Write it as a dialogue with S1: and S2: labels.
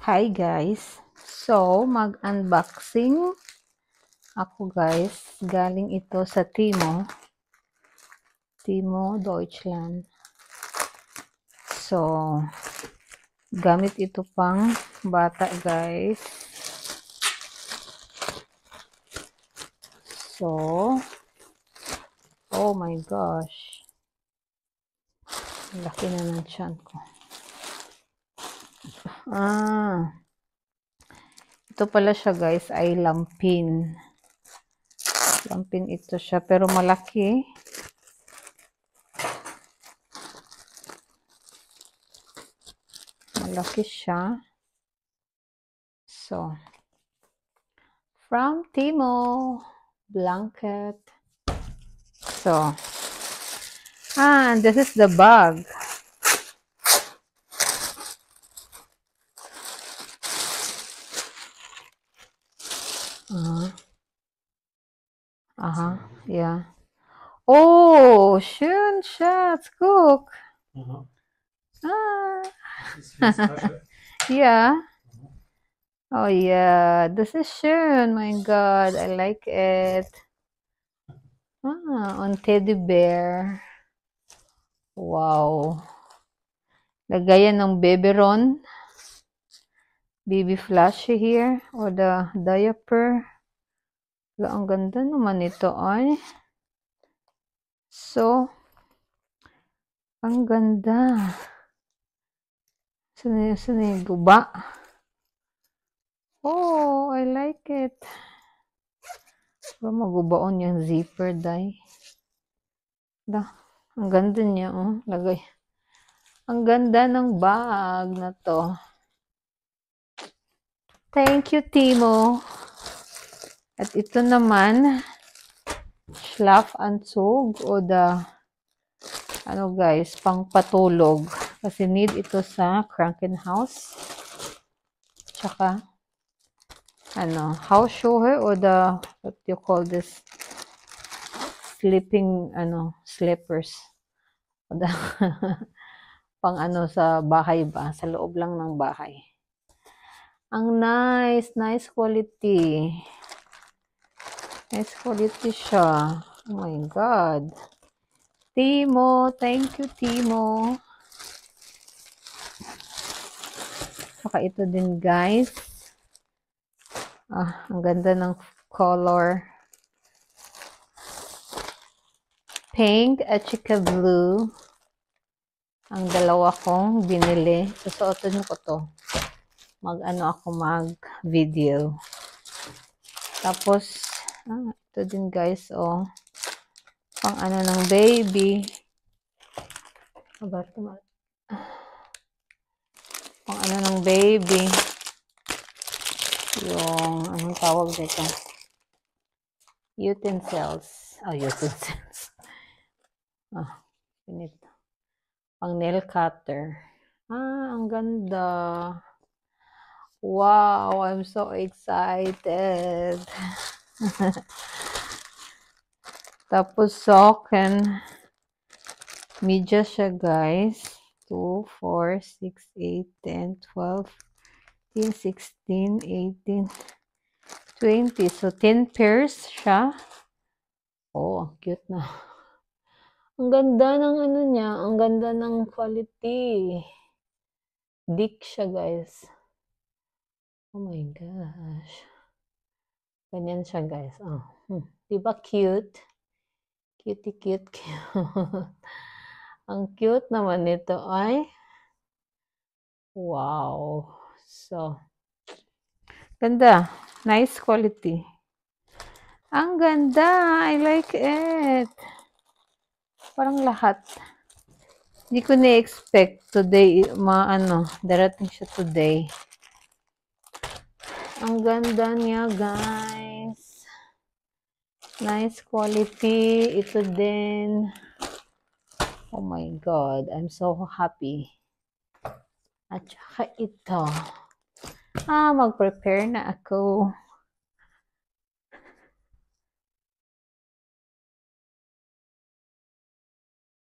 S1: Hi guys! So, mag-unboxing ako guys. Galing ito sa Timo Deutschland. So, gamit ito pang bata guys. So, oh my gosh. Laki na ng tiyan ko. Ito pala siya guys ay lampin. Lampin ito siya pero malaki. Malaki siya. So, from Timo blanket. So, and this is the bag. Yeah. Oh, schön, Schatz, guck. Yeah. Oh yeah, this is schön. My God, I like it. On teddy bear. Wow. Lagayan ng beberon. Baby flashy here. Or the diaper. Ang ganda naman ito ay. So, ang ganda. Saan yung guba? Oh, I like it. Pero magubaon yung zipper, day. Ang ganda niya, oh. Lagay. Ang ganda ng bag na to. Thank you, Timo. At ito naman, Schlafanzug o the, ano guys, pang patulog. Kasi need ito sa Krankenhaus. Tsaka, house shower o the, what do you call this? Sleeping, slippers. O the, pang sa bahay ba? Sa loob lang ng bahay. Ang nice quality. Nice quality siya. Oh my God. Timo, thank you, Timo. Saka ito din, guys. Ang ganda ng color. Pink at saka blue. Ang dalawa kong binili. Susuotin ko to. Mag-video. Tapos, ito din guys, oh. Pang ng baby. Pang ng baby. Yung, anong tawag dito? Utensils. Utensils. Ganito. Pang nail cutter. Ang ganda. Wow, I'm so excited. Tapos socken. Media siya guys. 2, 4, 6, 8, 10, 12, 15, 16, 18, 20. So, 10 pairs siya. Oh, ang cute na. Ang ganda ng niya. Ang ganda ng quality. Dick siya guys. Oh my gosh. Ganyan siya guys. Diba cute? Cute, cute, cute. Ang cute naman nito ay. Wow. So, ganda. Nice quality. Ang ganda. I like it. Parang lahat. Hindi ko na-expect today, darating siya today. Ang ganda niya, guys. Nice quality. Ito din. Oh my God. I'm so happy. At saka ito. Mag-prepare na ako.